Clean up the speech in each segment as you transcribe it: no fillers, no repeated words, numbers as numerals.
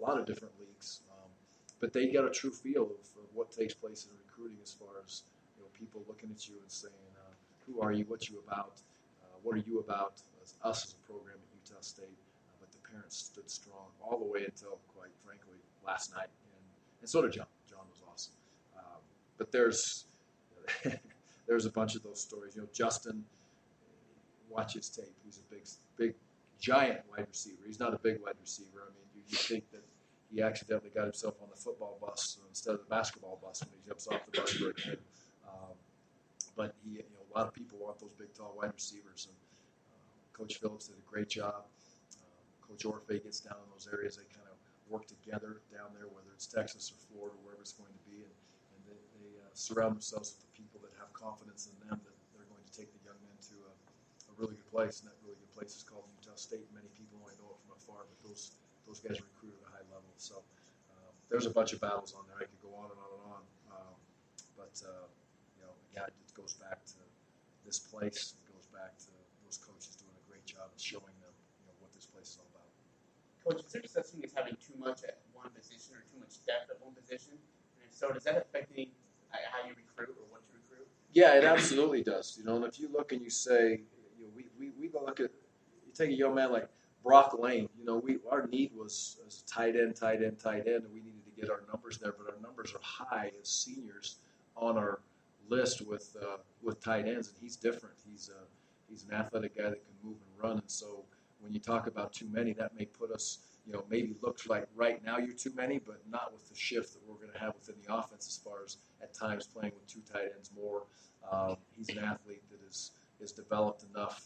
lot of different leagues. But they get a true feel of what takes place in recruiting as far as people looking at you and saying, who are you, what you about, what are you about, us as a program at Utah State. But the parents stood strong all the way until, quite frankly, last night. And so did John. John was awesome. But there's a bunch of those stories. Justin, watch his tape. He's a big, giant wide receiver. He's not a big wide receiver. I mean, you think that he accidentally got himself on the football bus instead of the basketball bus when he jumps off the bus for a game. But a lot of people want those big, tall wide receivers. And Coach Phillips did a great job. Coach Orfe gets down in those areas. They kind of work together down there, whether it's Texas or Florida, wherever it's going to be. And they surround themselves with the people that have confidence in them that they're going to take the young men to a really good place. And that really good place is called Utah State. Many people only know it from afar, but those guys recruit at a high level. So there's a bunch of battles on there. I could go on and on and on. It goes back to this place. It goes back to those coaches doing a great job of showing them what this place is all about. Coach, is there such thing as having too much at one position or too much depth at one position? And if so, does that affect how you recruit or what you recruit? Yeah, it absolutely does. And if you look and you say, we go look at, you take a young man like Brock Lane. Our need was as a tight end, and we needed to get our numbers there, but our numbers are high as seniors on our list with tight ends, and he's different. He's an athletic guy that can move and run, and so when you talk about too many, that may put us, maybe looks like right now you're too many, but not with the shift that we're going to have within the offense as far as at times playing with two tight ends more. He's an athlete that is developed enough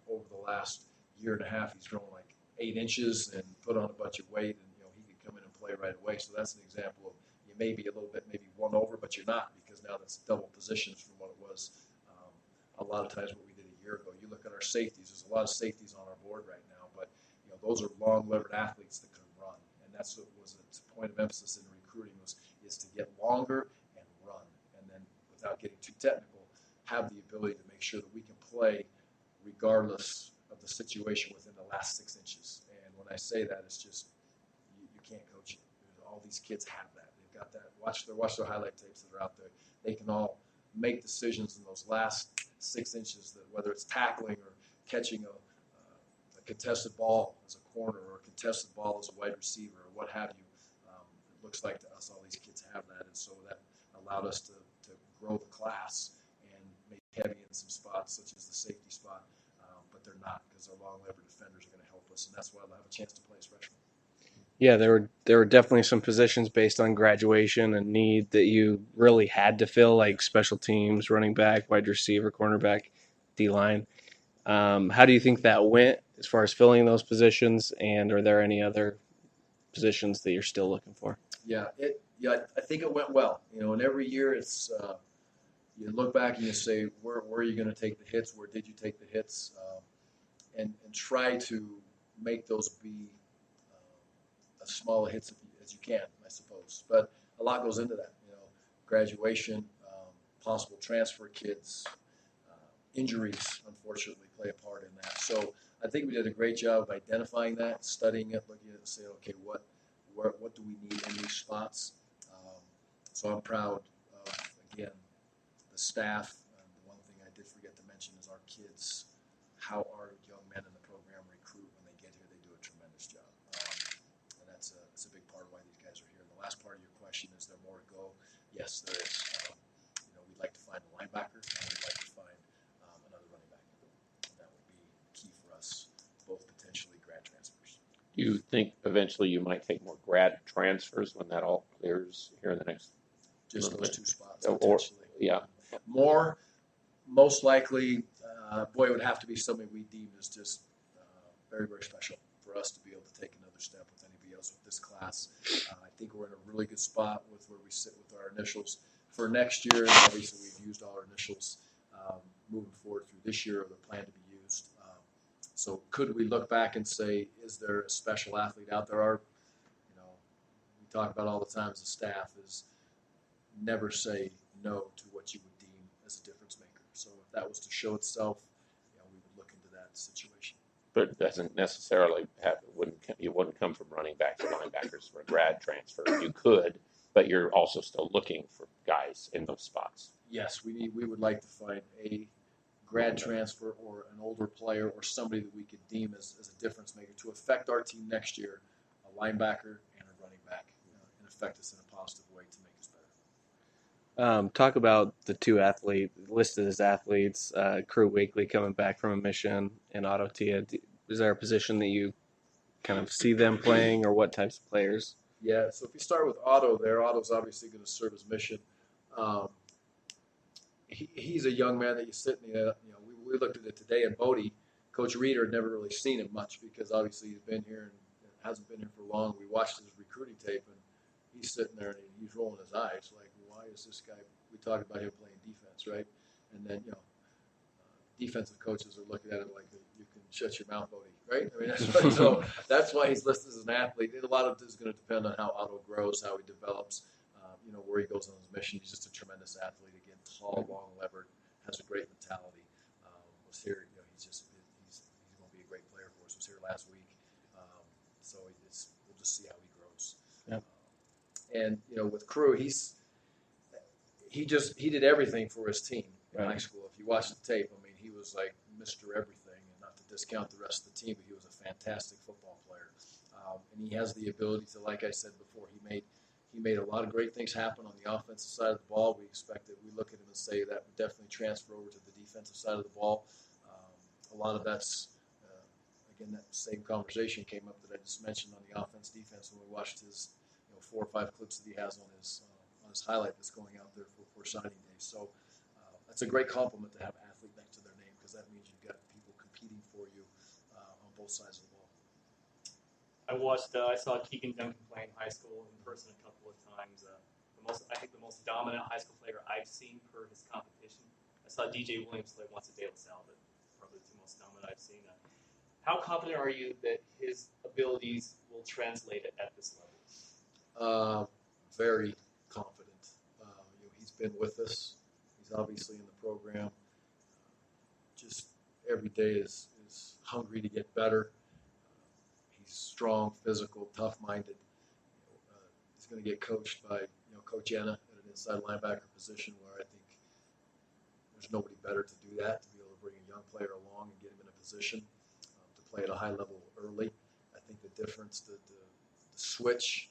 over the last year and a half. He's grown like 8 inches and put on a bunch of weight, and he could come in and play right away. So that's an example of you may be a little bit maybe one over, but you're not, because now that's double positions from what it was a lot of times what we did a year ago. You look at our safeties. There's a lot of safeties on our board right now, but those are long-levered athletes that can run, and that's what was a point of emphasis in recruiting is to get longer and run, and then without getting too technical, have the ability to make sure that we can play regardless of the situation within the last 6 inches. And when I say that, it's just you can't coach it. All these kids have that. They've got that. Watch their highlight tapes that are out there. They can all make decisions in those last 6 inches, that whether it's tackling or catching a contested ball as a corner or a contested ball as a wide receiver or what have you. It looks like to us all these kids have that, and so that allowed us to grow the class and make heavy in some spots such as the safety spot, but they're not, because our long-levered defenders are going to help us, and that's why they'll have a chance to play as freshmen. Yeah, there were definitely some positions based on graduation and need that you really had to fill, like special teams, running back, wide receiver, cornerback, D-line. How do you think that went as far as filling those positions, and are there any other positions that you're still looking for? I think it went well. And every year it's you look back and you say, where are you going to take the hits? Where did you take the hits? And try to make those be as small a hits as you can, I suppose. But a lot goes into that. Graduation, possible transfer kids, injuries, unfortunately, play a part in that. So I think we did a great job of identifying that, studying it, looking at it, and saying, okay, what do we need in these spots? So I'm proud of, again, the staff. The one thing I did forget to mention is our kids, how our young men in the program recruit when they get here. They do a tremendous job. And that's a big part of why these guys are here. And the last part of your question, is there more to go? Yes, there is. We'd like to find a linebacker, and we'd like to find another running back. And that would be key for us, both potentially grad transfers. Do you think eventually you might take more grad transfers when that all clears here in the next? Just those 2 spots, potentially. Yeah. More, most likely, it would have to be somebody we deem as just very, very special for us to be able to take another step with anybody else with this class. I think we're in a really good spot with where we sit with our initials for next year. And obviously, we've used all our initials moving forward through this year, or the plan to be used. So could we look back and say, is there a special athlete out there? We talk about all the time as a staff is never say no to what you would deem as a difference maker. So if that was to show itself, we would look into that situation. But it doesn't necessarily you wouldn't come from running backs to linebackers for a grad transfer. You could, but you're also still looking for guys in those spots. Yes, we would like to find a grad transfer or an older player or somebody that we could deem as a difference maker to affect our team next year, a linebacker and a running back, and affect us in a positive way to make us better. Talk about the two athletes listed as athletes, Crew Wakely coming back from a mission, and Otto Tia. Is there a position that you kind of see them playing, or what types of players? Yeah, so if you start with Otto there, Otto's obviously going to serve his mission. He's a young man that you sit in we looked at it today, and Bodie, Coach Reeder had never really seen him much because obviously he's been here and hasn't been here for long. We watched his recruiting tape, and he's sitting there and he's rolling his eyes like, why is this guy? We talked about him playing defense, right? And then defensive coaches are looking at him like, you can shut your mouth, Bodie, right? I mean, so that's why he's listed as an athlete. And a lot of it is going to depend on how Otto grows, how he develops, where he goes on his mission. He's just a tremendous athlete. Again, tall, long-levered, has a great mentality. Was here, he's going to be a great player for us. Was here last week, so we'll just see how he grows. Yep. And with Crew, he did everything for his team in high school. If you watch the tape, I mean, he was like Mr. Everything, and not to discount the rest of the team, but he was a fantastic football player. And he has the ability to, like I said before, he made a lot of great things happen on the offensive side of the ball. We look at him and say that would definitely transfer over to the defensive side of the ball. A lot of that's, again, that same conversation came up that I just mentioned on the offense-defense when we watched his 4 or 5 clips that he has on his highlight that's going out there for signing day. So that's a great compliment to have an athlete next to their name because that means you've got people competing for you on both sides of the ball. I saw Keegan Duncan play in high school in person a couple of times. I think the most dominant high school player I've seen per his competition. I saw DJ Williams play once a day with Sal, but probably the two most dominant I've seen. How confident are you that his abilities will translate at this level? Very confident. He's been with us. He's obviously in the program. Just every day is hungry to get better. He's strong, physical, tough-minded. He's going to get coached by Coach Anna at an inside linebacker position where I think there's nobody better to do that, to be able to bring a young player along and get him in a position to play at a high level early. I think the difference, the switch,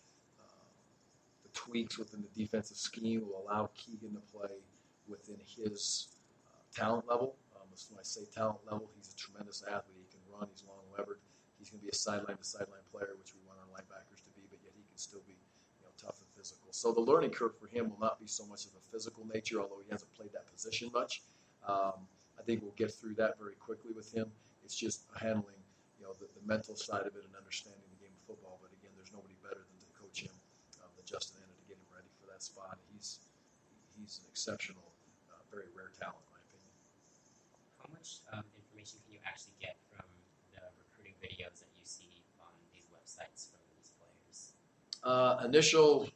the tweaks within the defensive scheme will allow Keegan to play within his talent level. When I say talent level, he's a tremendous athlete. He can run. He's long-levered. He's going to be a sideline-to-sideline player, which we want our linebackers to be, but yet he can still be tough and physical. So the learning curve for him will not be so much of a physical nature, although he hasn't played that position much. I think we'll get through that very quickly with him. It's just handling the mental side of it and understanding the game of football. But again, there's nobody better than to coach him than Justin Anna to get him ready for that spot. He's an exceptional, very rare talent, in my opinion. How much information can you actually get from the recruiting videos that you see on these websites from these players? Initial,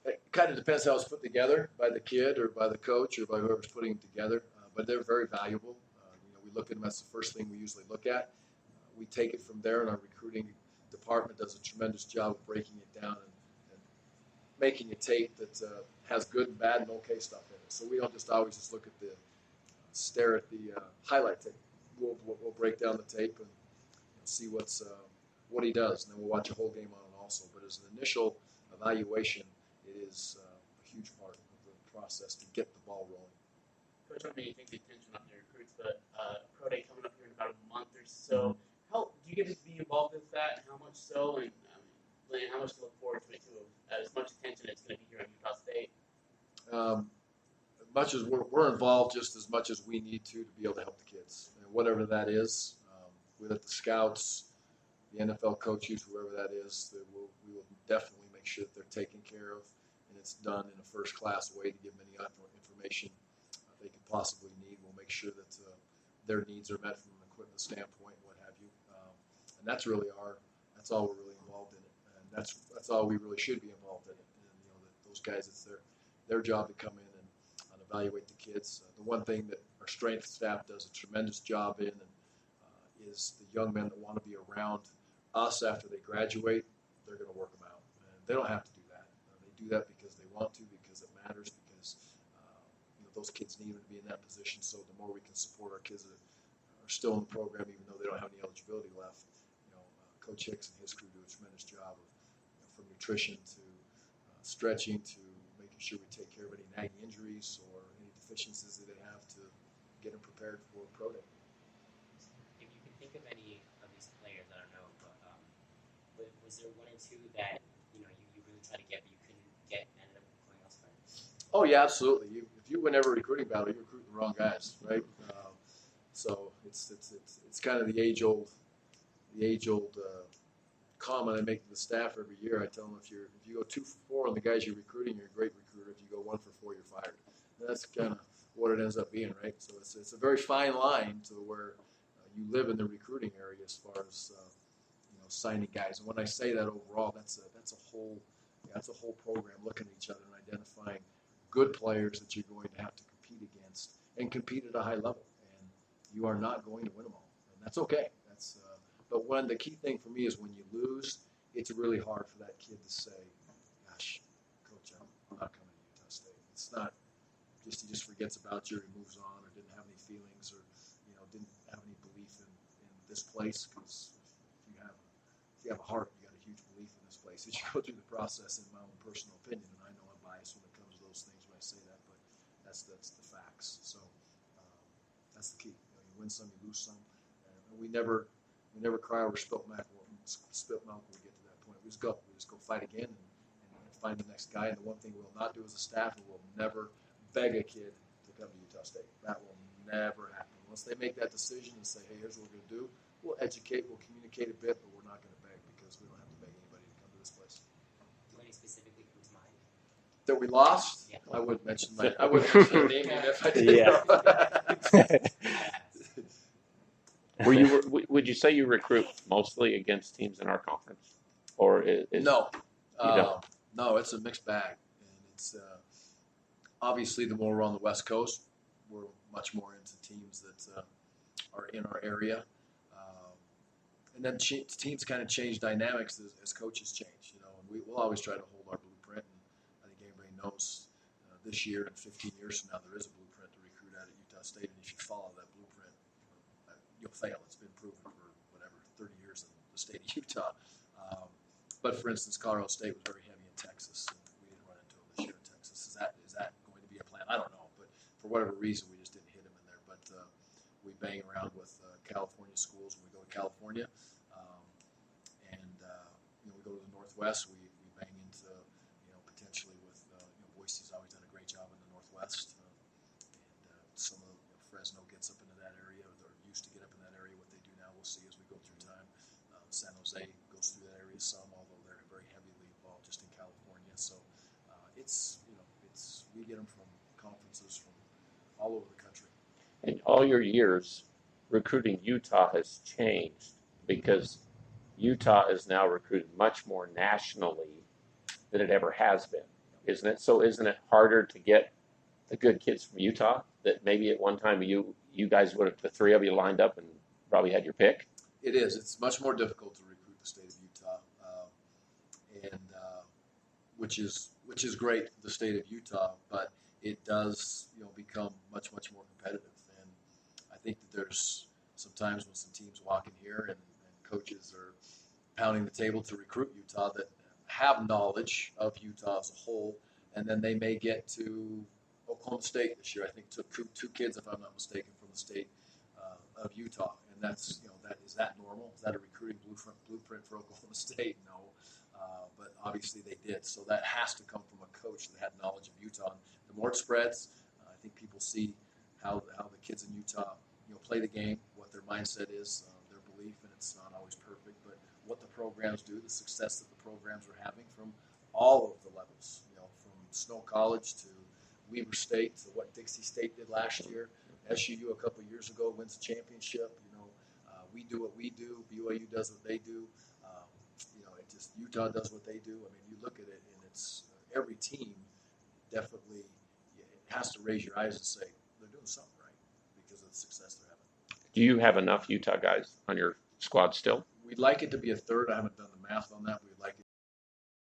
it kind of depends how it's put together by the kid or by the coach or by whoever's putting them together, but they're very valuable. We look at them, that's the first thing we usually look at. We take it from there, and our recruiting department does a tremendous job of breaking it down and making a tape that has good and bad and okay stuff in it. So we don't just always just look at stare at the highlight tape. We'll break down the tape and see what he does, and then we'll watch a whole game on it also. But as an initial evaluation, it is a huge part of the process to get the ball rolling. Coach, I mean, you think the attention on the recruits, but Pro Day coming up here in about a month or so. How do you get to be involved with that, and how much so, and how much to look forward to it too? As much attention it's going to be here at Utah State. As much as we're involved, just as much as we need to be able to help the kids, and whatever that is. We let the scouts, the NFL coaches, whoever that is, we will definitely make sure that they're taken care of, and it's done in a first-class way to give them any information they could possibly need. We'll make sure that their needs are met from an equipment standpoint, what have you. And that's really that's all we're really involved in it, and that's all we really should be involved in it. And those guys, it's their job to come in and evaluate the kids. The one thing that our strength staff does a tremendous job in, and is the young men that want to be around us after they graduate. They're going to work them out. And they don't have to do that. They do that because they want to, because it matters, because those kids need to be in that position. So the more we can support our kids that are still in the program, even though they don't have any eligibility left, Coach Hicks and his crew do a tremendous job of from nutrition to stretching to making sure we take care of any nagging injuries or any deficiencies that they have to get them prepared for pro day. If you can think of any of these players, I don't know, but was there one or two that you really tried to get but you couldn't get, ended up going elsewhere? Oh yeah, absolutely. If you win every recruiting battle, you're recruiting the wrong guys, right? So it's kind of the age old comment I make to the staff every year. I tell them if you go 2 for 4 on the guys you're recruiting, you're a great recruiter. If you go 1 for 4, you're fired. And that's kind of what it ends up being, right? So it's a very fine line to where you live in the recruiting area as far as signing guys. And when I say that overall, that's a whole program looking at each other and identifying good players that you're going to have to compete against and compete at a high level. And you are not going to win them all, and that's okay. But when the key thing for me is when you lose, it's really hard for that kid to say, "Gosh, Coach, I'm not coming to Utah State." It's not just he just forgets about you, or he moves on, or didn't have any feelings, or didn't have any belief in this place. Because if you have a heart, you got a huge belief in this place. As you go through the process, in my own personal opinion, and I know I'm biased when it comes to those things when I say that, but that's the facts. So that's the key. You win some, you lose some, and we never cry over spilt milk when we get to that point. We just go fight again and find the next guy. And the one thing we'll not do as a staff, is we'll never beg a kid to come to Utah State. That will never happen. Once they make that decision and say, "Hey, here's what we're going to do," we'll educate, we'll communicate a bit, but we're not going to beg, because we don't have to beg anybody to come to this place. Do any specifically come to mind? That we lost? Yeah. I wouldn't mention their name even if I did. Yeah. Would you say you recruit mostly against teams in our conference, or is No, You don't? no, it's a mixed bag, and it's obviously the more we're on the West Coast, we're much more into teams that are in our area, and then teams kind of change dynamics as coaches change, and we'll always try to hold our blueprint, and I think everybody knows this year and 15 years from now there is a blueprint to recruit out at Utah State, and if you follow that blueprint, you'll fail. It's been proven for 30 years in the state of Utah. But for instance, Colorado State was very heavy in Texas, and we didn't run into them this year in Texas. Is that going to be a plan? I don't know, but for whatever reason, we just didn't hit them in there. But we bang around with California schools when we go to California, and we go to the Northwest. We bang into potentially with Boise's always done a great job in the Northwest, and some of Fresno gets up into that area, or used to get up in that area. What they do now, we'll see as we go through time. San Jose goes through that area some, although they're very heavily involved just in California. So it's we get them from conferences from all over the country. in all your years recruiting Utah has changed because Utah is now recruited much more nationally than it ever has been, isn't it? So isn't it harder to get the good kids from Utah that maybe at one time you guys would have, the three of you lined up and probably had your pick? It is. It's much more difficult to recruit the state of Utah, and which is great, the state of Utah, but it does become much more competitive. And I think that there's sometimes when some teams walk in here and coaches are pounding the table to recruit Utah that have knowledge of Utah as a whole, and then they may get to Oklahoma State this year. I think took two kids, if I'm not mistaken, from the state of Utah, and that's is that normal? Is that a recruiting blueprint for Oklahoma State? No, but obviously they did. So that has to come from a coach that had knowledge of Utah. And the more it spreads, I think people see how the kids in Utah play the game, what their mindset is, their belief, and it's not always perfect, but what the programs do, the success that the programs are having from all of the levels, from Snow College to Weber State to what Dixie State did last year. SUU a couple of years ago wins the championship. We do what we do. BYU does what they do. It just Utah does what they do. I mean, you look at it, and it's every team definitely it has to raise your eyes and say they're doing something right because of the success they're having. Do you have enough Utah guys on your squad still? We'd like it to be a third. I haven't done the math on that. We'd like